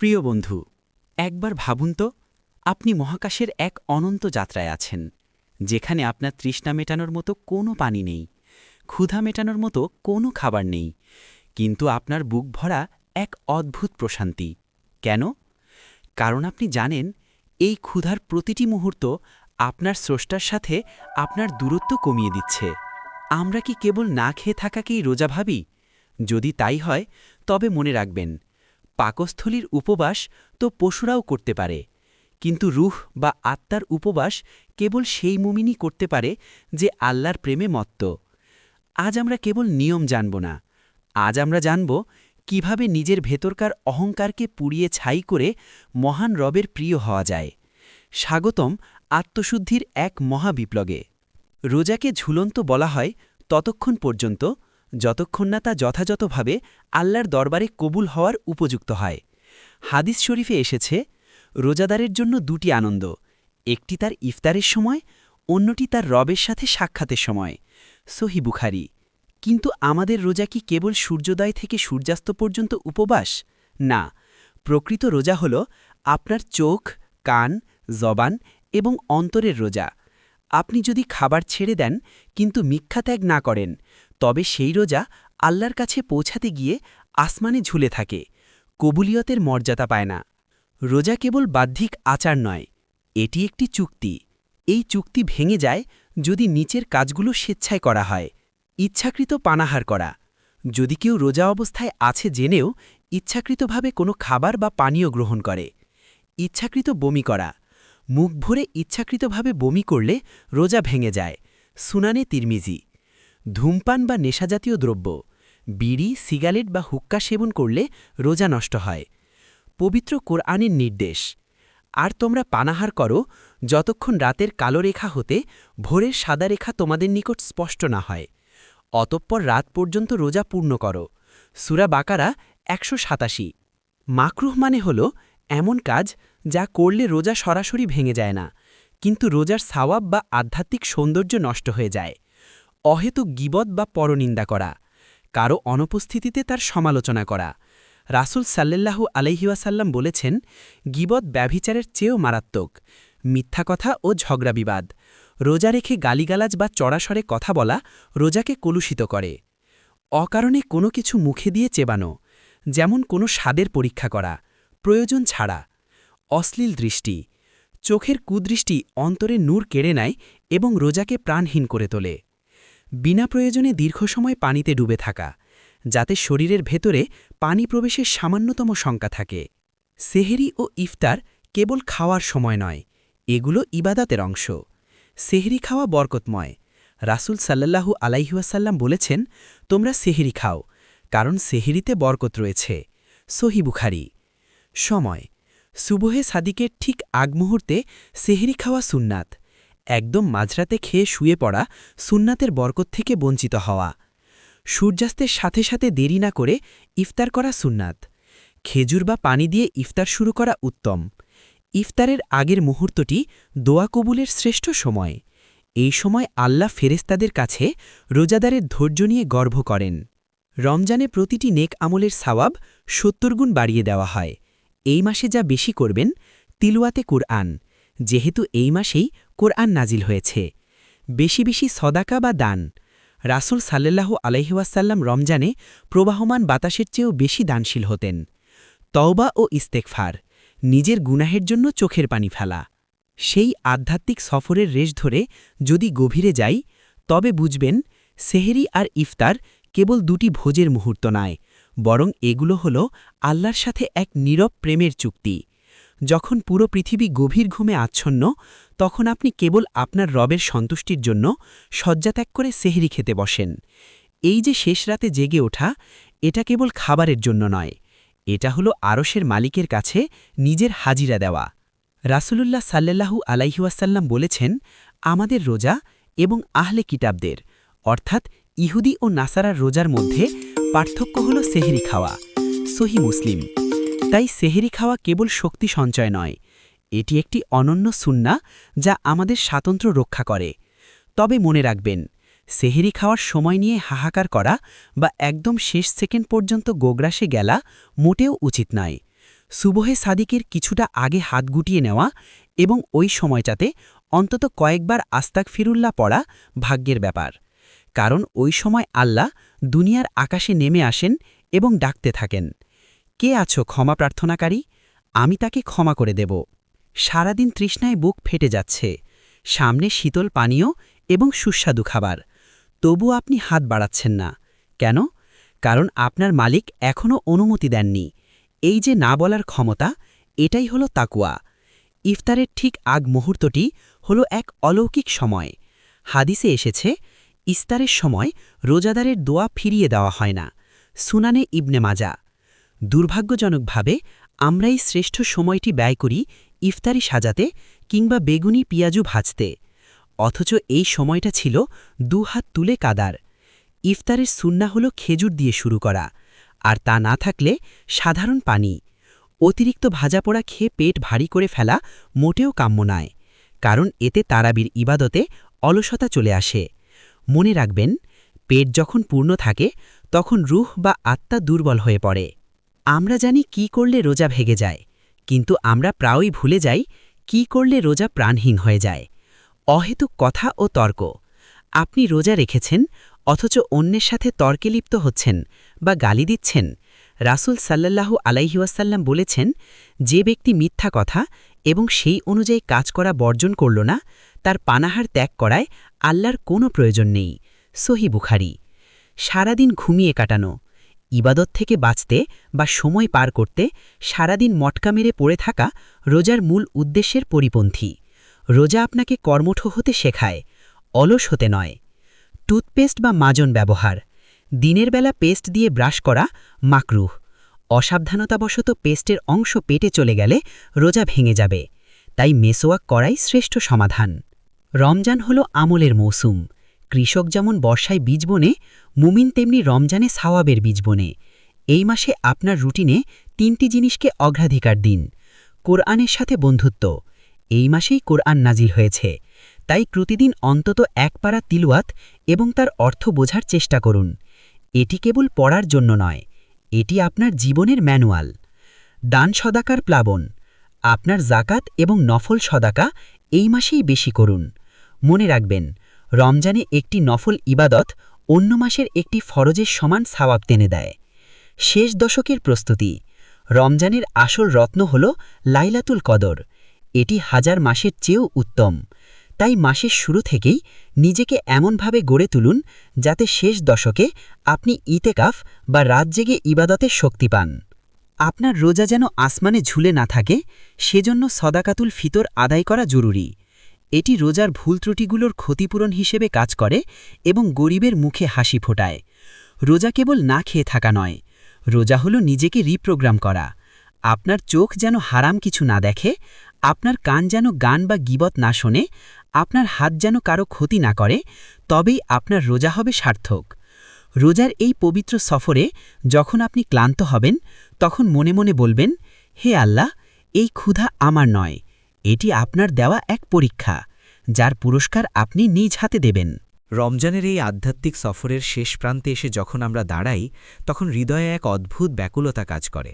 প্রিয় বন্ধু, একবার ভাবুন তো, আপনি মহাকাশের এক অনন্ত যাত্রায় আছেন, যেখানে আপনার তৃষ্ণা মেটানোর মতো কোনো পানি নেই, ক্ষুধা মেটানোর মতো কোনো খাবার নেই, কিন্তু আপনার বুক ভরা এক অদ্ভুত প্রশান্তি। কেন? কারণ আপনি জানেন, এই ক্ষুধার প্রতিটি মুহূর্ত আপনার স্রষ্টার সাথে আপনার দূরত্ব কমিয়ে দিচ্ছে। আমরা কি কেবল না খেয়ে থাকাকেই রোজা ভাবি? যদি তাই হয়, তবে মনে রাখবেন, পাকস্থলীর উপবাস তো পশুরাও করতে পারে, কিন্তু রূহ বা আত্মার উপবাস কেবল সেই মুমিনই করতে পারে যে আল্লাহর প্রেমে মত্ত। আজ আমরা কেবল নিয়ম জানব না, আজ আমরা জানব কিভাবে নিজের ভেতরকার অহংকারকে পুড়িয়ে ছাই করে মহান রবের প্রিয় হওয়া যায়। স্বাগতম আত্মশুদ্ধির এক মহাবিপ্লবে। রোজাকে ঝুলন্ত বলা হয় ততক্ষণ পর্যন্ত, যতক্ষণ না তা যথাযথভাবে আল্লাহর দরবারে কবুল হওয়ার উপযুক্ত হয়। হাদিস শরীফে এসেছে, রোজাদারের জন্য দুটি আনন্দ, একটি তার ইফতারের সময়, অন্যটি তার রবের সাথে সাক্ষাতের সময়। সহি বুখারি। কিন্তু আমাদের রোজা কি কেবল সূর্যোদয় থেকে সূর্যাস্ত পর্যন্ত উপবাস? না, প্রকৃত রোজা হল আপনার চোখ, কান, জবান এবং অন্তরের রোজা। আপনি যদি খাবার ছেড়ে দেন কিন্তু মিথ্যা ত্যাগ না করেন, তবে সেই রোজা আল্লাহর কাছে পৌঁছাতে গিয়ে আসমানে ঝুলে থাকে, কবুলিয়তের মর্যাদা পায় না। রোজা কেবল বাহ্যিক আচার নয়, এটি একটি চুক্তি। এই চুক্তি ভেঙে যায় যদি নিচের কাজগুলো স্বেচ্ছায় করা হয়। ইচ্ছাকৃত পানাহার করা। যদি কেউ রোজা অবস্থায় আছে জেনেও ইচ্ছাকৃতভাবে কোনো খাবার বা পানীয় গ্রহণ করে। ইচ্ছাকৃত বমি করা। মুখ ভরে ইচ্ছাকৃতভাবে বমি করলে রোজা ভেঙে যায়। সুনানে তিরমিজি। ধূমপান বা নেশাজাতীয় দ্রব্য, বিড়ি, সিগারেট বা হুক্কা সেবন করলে রোজা নষ্ট হয়। পবিত্র কোরআনের নির্দেশ, আর তোমরা পানাহার করো যতক্ষণ রাতের কালো রেখা হতে ভোরের সাদা রেখা তোমাদের নিকট স্পষ্ট না হয়, অতঃপর রাত পর্যন্ত রোজা পূর্ণ করো। সূরা বাকারা ১৮৭। মাকরুহ মানে হল এমন কাজ যা করলে রোজা সরাসরি ভেঙে যায় না, কিন্তু রোজার সাওয়াব বা আধ্যাত্মিক সৌন্দর্য নষ্ট হয়ে যায়। অহেতুক গীবত বা পরনিন্দা করা, কারো অনুপস্থিতিতে তার সমালোচনা করা। রাসূল সাল্লাল্লাহু আলাইহি ওয়াসাল্লাম বলেছেন, গীবত ব্যভিচারের চেয়েও মারাত্মক। মিথ্যা কথা ও ঝগড়া বিবাদ। রোজা রেখে গালিগালাজ বা চড়াস্বরে কথা বলা রোজাকে কলুষিত করে। অকারণে কোনো কিছু মুখে দিয়ে চেবানো, যেমন কোনো স্বাদের পরীক্ষা করা, প্রয়োজন ছাড়া। অশ্লীল দৃষ্টি। চোখের কুদৃষ্টি অন্তরে নূর কেড়ে নেয় এবং রোজাকে প্রাণহীন করে তোলে। বিনা প্রয়োজনে দীর্ঘ সময় পানিতে ডুবে থাকা, যাতে শরীরের ভেতরে পানি প্রবেশের সামান্যতম শঙ্কা থাকে। সেহরি ও ইফতার কেবল খাওয়ার সময় নয়, এগুলো ইবাদতের অংশ। সেহরি খাওয়া বরকতময়। রাসূল সাল্লাল্লাহু আলাইহি ওয়াসাল্লাম বলেছেন, তোমরা সেহরি খাও, কারণ সেহরিতে বরকত রয়েছে। সহি বুখারি। সময়, সুবহে সাদিকের ঠিক আগ মুহূর্তে সেহরি খাওয়া সুন্নাত। একদম মাঝরাতে খেয়ে শুয়ে পড়া সুন্নাতের বরকত থেকে বঞ্চিত হওয়া। সূর্যাস্তের সাথে সাথে দেরি না করে ইফতার করা সুন্নাত। খেজুর বা পানি দিয়ে ইফতার শুরু করা উত্তম। ইফতারের আগের মুহূর্তটি দোয়া কবুলের শ্রেষ্ঠ সময়। এই সময় আল্লাহ ফেরেশতাদের কাছে রোজাদারের ধৈর্য নিয়ে গর্ব করেন। রমজানে প্রতিটি নেক আমলের সাওয়াব ৭০ গুণ বাড়িয়ে দেওয়া হয়। এই মাসে যা বেশি করবেন, তিলওয়াতে কুরআন, যেহেতু এই মাসেই কোরআন নাজিল হয়েছে। বেশি বেশি সদাকা বা দান। রাসূল সাল্লাল্লাহু আলাইহি ওয়াসাল্লাম রমজানে প্রবাহমান বাতাসের চেয়েও বেশি দানশীল হতেন। তওবা ও ইস্তেগফার, নিজের গুনাহের জন্য চোখের পানি ফেলা। সেই আধ্যাত্মিক সফরের রেশ ধরে যদি গভীরে যাই, তবে বুঝবেন সেহরি আর ইফতার কেবল দুটি ভোজের মুহূর্ত নয়, বরং এগুলো হল আল্লাহর সাথে এক নীরব প্রেমের চুক্তি। যখন পুরো পৃথিবী গভীর ঘুমে আচ্ছন্ন, তখন আপনি কেবল আপনার রবের সন্তুষ্টির জন্য শয্যাত্যাগ করে সেহরি খেতে বসেন। এই যে শেষ রাতে জেগে ওঠা, এটা কেবল খাবারের জন্য নয়, এটা হলো আরশের মালিকের কাছে নিজের হাজিরা দেওয়া। রাসূলুল্লাহ সাল্লাল্লাহু আলাইহি ওয়াসাল্লাম বলেছেন, আমাদের রোজা এবং আহলে কিতাবদের, অর্থাৎ ইহুদি ও নাসারার রোজার মধ্যে পার্থক্য হল সেহরি খাওয়া। সহি মুসলিম। তাই সেহরি খাওয়া কেবল শক্তি সঞ্চয় নয়, এটি একটি অনন্য সুন্নাহ যা আমাদের স্বাতন্ত্র্য রক্ষা করে। তবে মনে রাখবেন, সেহরি খাওয়ার সময় নিয়ে হাহাকার করা বা একদম শেষ সেকেন্ড পর্যন্ত গোগ্রাসে গেলা মোটেও উচিত নয়। সুবহে সাদিকের কিছুটা আগে হাত গুটিয়ে নেওয়া এবং ওই সময়টাতে অন্তত কয়েকবার আস্তাগফিরুল্লাহ পড়া ভাগ্যের ব্যাপার। কারণ ওই সময় আল্লাহ দুনিয়ার আকাশে নেমে আসেন এবং ডাকতে থাকেন, কে আছো ক্ষমা প্রার্থনাকারী, আমি তাকে ক্ষমা করে দেব। সারাদিন তৃষ্ণায় বুক ফেটে যাচ্ছে, সামনে শীতল পানীয় এবং সুস্বাদু খাবার, তবু আপনি হাত বাড়াচ্ছেন না কেন? কারণ আপনার মালিক এখনও অনুমতি দেননি। এই যে না বলার ক্ষমতা, এটাই হলো তাকওয়া। ইফতারের ঠিক আগ মুহূর্তটি হলো এক অলৌকিক সময়। হাদিসে এসেছে, ইফতারের সময় রোজাদারের দোয়া ফিরিয়ে দেওয়া হয় না। সুনানে ইবনে মাজা। দুর্ভাগ্যজনকভাবে আমরা এই শ্রেষ্ঠ সময়টি ব্যয় করি ইফতারি সাজাতে কিংবা বেগুনি পিঁয়াজু ভাজতে। অথচ এই সময়টা ছিল দুহাত তুলে কাদার। ইফতারের সুন্নাহ হল খেজুর দিয়ে শুরু করা, আর তা না থাকলে সাধারণ পানি। অতিরিক্ত ভাজাপোড়া খেয়ে পেট ভারী করে ফেলা মোটেও কাম্য নয়, কারণ এতে তারাবির ইবাদতে অলসতা চলে আসে। মনে রাখবেন, পেট যখন পূর্ণ থাকে তখন রূহ বা আত্মা দুর্বল হয়ে পড়ে। আমরা জানি কি করলে রোজা ভেঙে যায়, কিন্তু আমরা প্রায়ই ভুলে যাই কি করলে রোজা প্রাণহীন হয়ে যায়। অহেতুক কথা ও তর্ক। আপনি রোজা রেখেছেন অথচ অন্যের সাথে তর্কে লিপ্ত হচ্ছেন বা গালি দিচ্ছেন। রাসূল সাল্লাল্লাহু আলাইহি ওয়াসাল্লাম বলেছেন, যে ব্যক্তি মিথ্যা কথা এবং সেই অনুযায়ী কাজ করা বর্জন করল না, তার পানাহার ত্যাগ করায় আল্লাহর কোনো প্রয়োজন নেই। সহিহ বুখারী। সারাদিন ঘুমিয়ে কাটানো। ইবাদত থেকে বাঁচতে বা সময় পার করতে সারাদিন মটকা মেরে পড়ে থাকা রোজার মূল উদ্দেশ্যের পরিপন্থী। রোজা আপনাকে কর্মঠ হতে শেখায়, অলস হতে নয়। টুথপেস্ট বা মাজন ব্যবহার। দিনের বেলা পেস্ট দিয়ে ব্রাশ করা মাকরুহ। অসাবধানতাবশত পেস্টের অংশ পেটে চলে গেলে রোজা ভেঙে যাবে, তাই মেসোয়াক করাই শ্রেষ্ঠ সমাধান। রমজান হল আমলের মৌসুম। কৃষক যেমন বর্ষায় বীজ বোনে, মুমিন তেমনি রমজানে সাওয়াবের বীজ বোনে। এই মাসে আপনার রুটিনে 3টি জিনিসকে অগ্রাধিকার দিন। কোরআনের সাথে বন্ধুত্ব। এই মাসেই কোরআন নাজিল হয়েছে, তাই প্রতিদিন অন্তত এক পারা তিলওয়াত এবং তার অর্থ বোঝার চেষ্টা করুন। এটি কেবল পড়ার জন্য নয়, এটি আপনার জীবনের ম্যানুয়াল। দান সদাকার প্লাবন। আপনার জাকাত এবং নফল সদাকা এই মাসেই বেশি করুন। মনে রাখবেন, রমজানে একটি নফল ইবাদত অন্য মাসের একটি ফরজের সমান সওয়াব টেনে দেয়। শেষ দশকের প্রস্তুতি। রমজানের আসল রত্ন হল লাইলাতুল কদর। এটি হাজার মাসের চেয়েও উত্তম। তাই মাসের শুরু থেকেই নিজেকে এমনভাবে গড়ে তুলুন যাতে শেষ দশকে আপনি ইতেকাফ বা রাত জেগে ইবাদতের শক্তি পান। আপনার রোজা যেন আসমানে ঝুলে না থাকে, সেজন্য সদাকাতুল ফিতর আদায় করা জরুরি। এটি রোজার ভুল ত্রুটিগুলোর ক্ষতিপূরণ হিসেবে কাজ করে এবং গরিবের মুখে হাসি ফোটায়। রোজা কেবল না খেয়ে থাকা নয়, রোজা হলো নিজেকে রিপ্রোগ্রাম করা। আপনার চোখ যেন হারাম কিছু না দেখে, আপনার কান যেন গান বা গীবত না শোনে, আপনার হাত যেন কারো ক্ষতি না করে, তবেই আপনার রোজা হবে সার্থক। রোজার এই পবিত্র সফরে যখন আপনি ক্লান্ত হবেন, তখন মনে মনে বলবেন, হে আল্লাহ, এই ক্ষুধা আমার নয়, এটি আপনার দেওয়া এক পরীক্ষা, যার পুরস্কার আপনি নিজ হাতে দেবেন। রমজানের এই আধ্যাত্মিক সফরের শেষ প্রান্তে এসে যখন আমরা দাঁড়াই, তখন হৃদয়ে এক অদ্ভুত ব্যাকুলতা কাজ করে।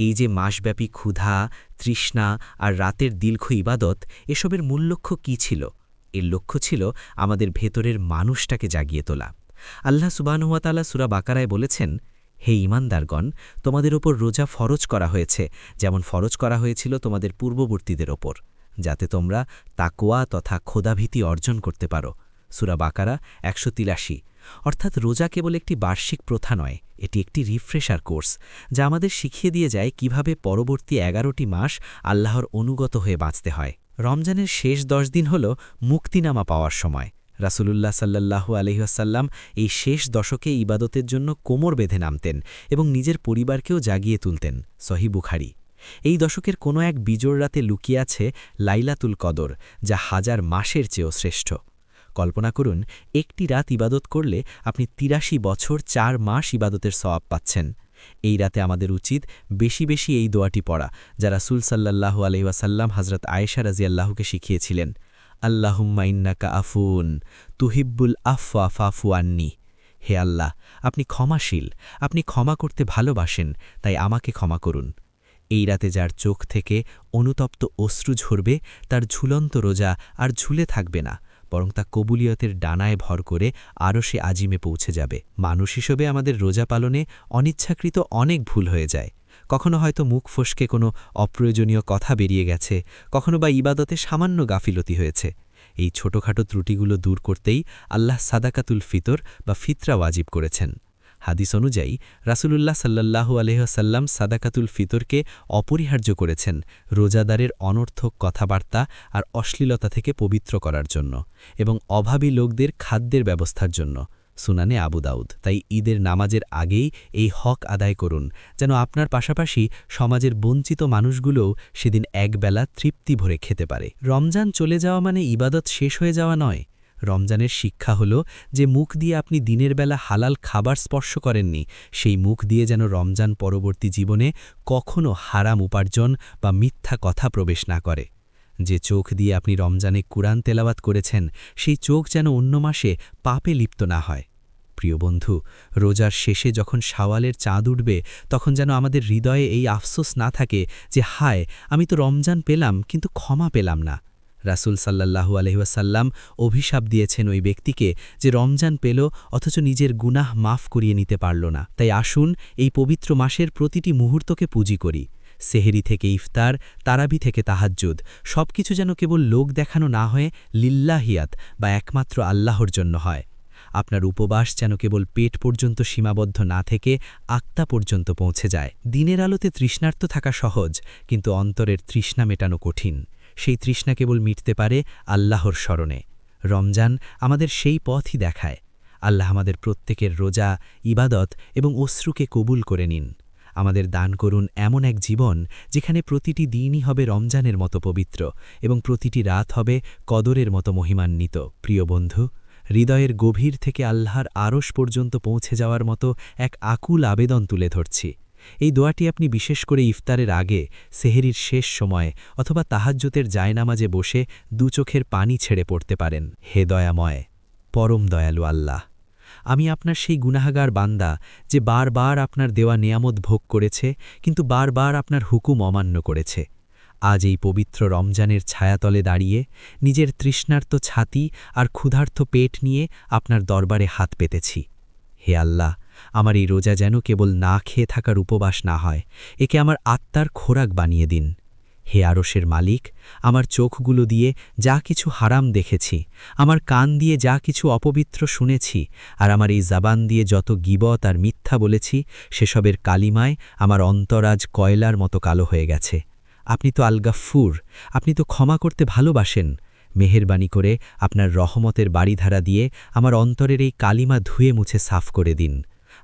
এই যে মাসব্যাপী ক্ষুধা, তৃষ্ণা আর রাতের দীর্ঘ ইবাদত, এসবের মূল লক্ষ্য কী ছিল? এর লক্ষ্য ছিল আমাদের ভেতরের মানুষটাকে জাগিয়ে তোলা। আল্লাহ সুবহানাহু ওয়া তাআলা সূরা বাকারায় বলেছেন, হে ঈমানদারগণ, তোমাদের ওপর রোজা ফরজ করা হয়েছে, যেমন ফরজ করা হয়েছিল তোমাদের পূর্ববর্তীদের ওপর, যাতে তোমরা তাকওয়া তথা খোদাভীতি অর্জন করতে পারো। সূরা বাকারা 183। অর্থাৎ রোজা কেবল একটি বার্ষিক প্রথা নয়, এটি একটি রিফ্রেশার কোর্স, যা আমাদের শিখিয়ে দিয়ে যায় কিভাবে পরবর্তী 11টি মাস আল্লাহর অনুগত হয়ে বাঁচতে হয়। রমজানের শেষ 10 দিন হল মুক্তিনামা পাওয়ার সময়। রাসূলুল্লাহ সাল্লাল্লাহু আলাইহি ওয়াসাল্লাম এই শেষ দশকে ইবাদতের জন্য কোমর বেঁধে নামতেন এবং নিজের পরিবারকেও জাগিয়ে তুলতেন। সহিহ বুখারী। এই দশকের কোনো এক বিজোড় রাতে লুকিয়ে আছে লাইলাতুল কদর, যা হাজার মাসের চেয়েও শ্রেষ্ঠ। কল্পনা করুন, একটি রাত ইবাদত করলে আপনি ৮৩ বছর ৪ মাস ইবাদতের সওয়াব পাচ্ছেন। এই রাতে আমাদের উচিত বেশি বেশি এই দোয়াটি পড়া, যা রাসূল সাল্লাল্লাহু আলাইহি ওয়াসাল্লাম হযরত আয়েশা রাদিয়াল্লাহুকে শিখিয়েছিলেন। আল্লাহুম্মা ইন্নাকা আফুন তুহিব্বুল আফওয়া ফাফু আন্নি। হে আল্লাহ, আপনি ক্ষমাশীল, আপনি ক্ষমা করতে ভালোবাসেন, তাই আমাকে ক্ষমা করুন। এই রাতে যার চোখ থেকে অনুতপ্ত অশ্রু ঝরবে তার ঝুলন্ত রোজা আর ঝুলে থাকবে না, বরং তা কবুলিয়তের ডানায় ভর করে আরও সে আজিমে পৌঁছে যাবে। মানুষ হিসেবে আমাদের রোজা পালনে অনিচ্ছাকৃত অনেক ভুল হয়ে যায়। কখনো হয়তো মুখ ফসকে কোনো অপ্রয়োজনীয় কথা বেরিয়ে গেছে, কখনো বা ইবাদতে সামান্য গাফিলতি হয়েছে। এই ছোটখাটো ত্রুটিগুলো দূর করতেই আল্লাহ সাদাকাতুল ফিতর বা ফিতরা ওয়াজিব করেছেন। হাদিস অনুযায়ী রাসূলুল্লাহ সাল্লাল্লাহু আলাইহি ওয়াসাল্লাম সাদাকাতুল ফিতরকে অপরিহার্য করেছেন রোজাদারের অনর্থক কথাবার্তা আর অশ্লীলতা থেকে পবিত্র করার জন্য এবং অভাবী লোকদের খাদ্যের ব্যবস্থার জন্য। সুনানে আবু দাউদ। তাই ঈদের নামাজের আগেই এই হক আদায় করুন, যেন আপনার পাশাপাশি সমাজের বঞ্চিত মানুষগুলোও সেদিন একবেলা তৃপ্তি ভরে খেতে পারে। রমজান চলে যাওয়া মানে ইবাদত শেষ হয়ে যাওয়া নয়। রমজানের শিক্ষা হল যে মুখ দিয়ে আপনি দিনের বেলা হালাল খাবার স্পর্শ করেননি, সেই মুখ দিয়ে যেন রমজান পরবর্তী জীবনে কখনো হারাম উপার্জন বা মিথ্যা কথা প্রবেশ না করে। যে চোখ দিয়ে আপনি রমজানে কুরআন তেলাওয়াত করেছেন, সেই চোখ যেন অন্য মাসে পাপে লিপ্ত না হয়। প্রিয় বন্ধু, রোজার শেষে যখন শাওয়ালের চাঁদ উঠবে, তখন যেন আমাদের হৃদয়ে এই আফসোস না থাকে যে হায়, আমি তো রমজান পেলাম কিন্তু ক্ষমা পেলাম না। রাসূল সাল্লাল্লাহু আলাইহি ওয়াসাল্লাম অভিশাপ দিয়েছেন ওই ব্যক্তিকে যে রমজান পেল অথচ নিজের গুনাহ মাফ করিয়ে নিতে পারল না। তাই আসুন এই পবিত্র মাসের প্রতিটি মুহূর্তকে পুঁজি করি। সেহেরি থেকে ইফতার, তারাবি থেকে তাহাজ্জুদ, সবকিছু যেন কেবল লোক দেখানো না হয়ে লিল্লাহিয়াত বা একমাত্র আল্লাহর জন্য হয়। আপনার উপবাস যেন কেবল পেট পর্যন্ত সীমাবদ্ধ না থেকে আত্মা পর্যন্ত পৌঁছে যায়। দিনের আলোতে তৃষ্ণার্ত থাকা সহজ, কিন্তু অন্তরের তৃষ্ণা মেটানো কঠিন। সেই তৃষ্ণা কেবল মিটতে পারে আল্লাহর স্মরণে। রমজান আমাদের সেই পথই দেখায়। আল্লাহ আমাদের প্রত্যেকের রোজা, ইবাদত এবং অশ্রুকে কবুল করে নিন। আমাদের দান করুন এমন এক জীবন যেখানে প্রতিটি দিনই হবে রমজানের মতো পবিত্র এবং প্রতিটি রাত হবে কদরের মতো মহিমান্বিত। প্রিয় বন্ধু, হৃদয়ের গভীর থেকে আল্লাহর আরশ পর্যন্ত পৌঁছে যাওয়ার মতো এক আকুল আবেদন তুলে ধরছি। এই দোয়াটি আপনি বিশেষ করে ইফতারের আগে, সেহেরির শেষ সময়ে অথবা তাহাজ্জুদের জায়নামাজে বসে দুচোখের পানি ছেড়ে পড়তে পারেন। হে দয়াময়, পরম দয়ালু আল্লাহ, আমি আপনার সেই গুনাহগার বান্দা যে বারবার আপনার দেওয়া নিয়ামত ভোগ করেছে কিন্তু বারবার আপনার হুকুম অমান্য করেছে। আজ এই পবিত্র রমজানের ছায়াতলে দাঁড়িয়ে নিজের তৃষ্ণার্ত ছাতি আর ক্ষুধার্ত পেট নিয়ে আপনার দরবারে হাত পেতেছি। হে আল্লাহ, আমার এই রোজা যেন কেবল না খেয়ে থাকার উপবাস না হয়, একে আমার আত্মার খোরাক বানিয়ে দিন। হে আরশের মালিক, আমার চোখগুলো দিয়ে যা কিছু হারাম দেখেছি, আমার কান দিয়ে যা কিছু অপবিত্র শুনেছি, আর আমার এই জাবান দিয়ে যত গীবত আর মিথ্যা বলেছি, সেসবের কালিমায় আমার অন্তর আজ কয়লার মতো কালো হয়ে গেছে। আপনি তো আল গাফফুর, আপনি তো ক্ষমা করতে ভালোবাসেন। মেহেরবানি করে আপনার রহমতের বাড়িধারা দিয়ে আমার অন্তরের এই কালিমা ধুয়ে মুছে সাফ করে দিন।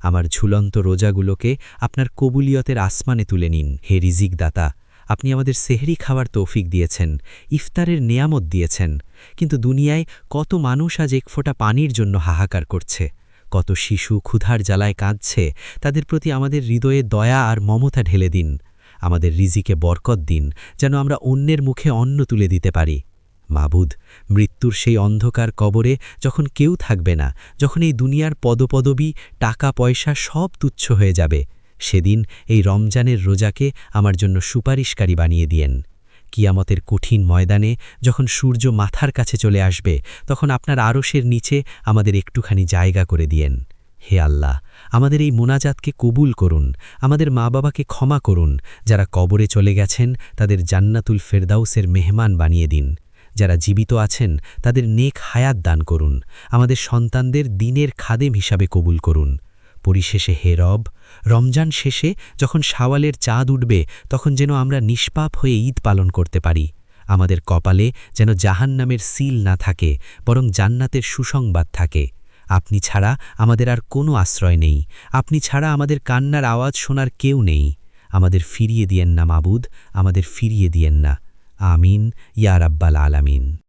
আমার ঝুলন্ত রোজাগুলোকে আপনার কবুলিয়তের আসমানে তুলে নিন। হে রিজিক দাতা, আপনি আমাদের সেহরি খাওয়ার তৌফিক দিয়েছেন, ইফতারের নেয়ামত দিয়েছেন, কিন্তু দুনিয়ায় কত মানুষ আজ এক ফোঁটা পানির জন্য হাহাকার করছে, কত শিশু ক্ষুধার জ্বালায় কাঁদছে। তাদের প্রতি আমাদের হৃদয়ে দয়া আর মমতা ঢেলে দিন। আমাদের রিজিকে বরকত দিন, যেন আমরা অন্যের মুখে অন্ন তুলে দিতে পারি। মাবুদ, মৃত্যুর সেই অন্ধকার কবরে যখন কেউ থাকবে না, যখন এই দুনিয়ার পদপদবী, টাকা পয়সা সব তুচ্ছ হয়ে যাবে, সেদিন এই রমজানের রোজাকে আমার জন্য সুপারিশকারী বানিয়ে দিয়েন। কিয়ামতের কঠিন ময়দানে যখন সূর্য মাথার কাছে চলে আসবে, তখন আপনার আরশের নিচে আমাদের একটুখানি জায়গা করে দিয়েন। হে আল্লাহ, আমাদের এই মোনাজাতকে কবুল করুন। আমাদের মা বাবাকে ক্ষমা করুন। যারা কবরে চলে গেছেন তাদের জান্নাতুল ফেরদাউসের মেহমান বানিয়ে দিন। যারা জীবিত আছেন তাদের নেক হায়াত দান করুন। আমাদের সন্তানদের দিনের খাদেম হিসাবে কবুল করুন। পরিশেষে হে রব, রমজান শেষে যখন শাওয়ালের চাঁদ উঠবে, তখন যেন আমরা নিষ্পাপ হয়ে ঈদ পালন করতে পারি। আমাদের কপালে যেন জাহান্নামের সিল না থাকে, বরং জান্নাতের সুসংবাদ থাকে। আপনি ছাড়া আমাদের আর কোনো আশ্রয় নেই। আপনি ছাড়া আমাদের কান্নার আওয়াজ শোনার কেউ নেই। আমাদের ফিরিয়ে দিয়েন না মাবুদ, আমাদের ফিরিয়ে দিয়েন না। আমিন ইয়া রাব্বাল আলামিন।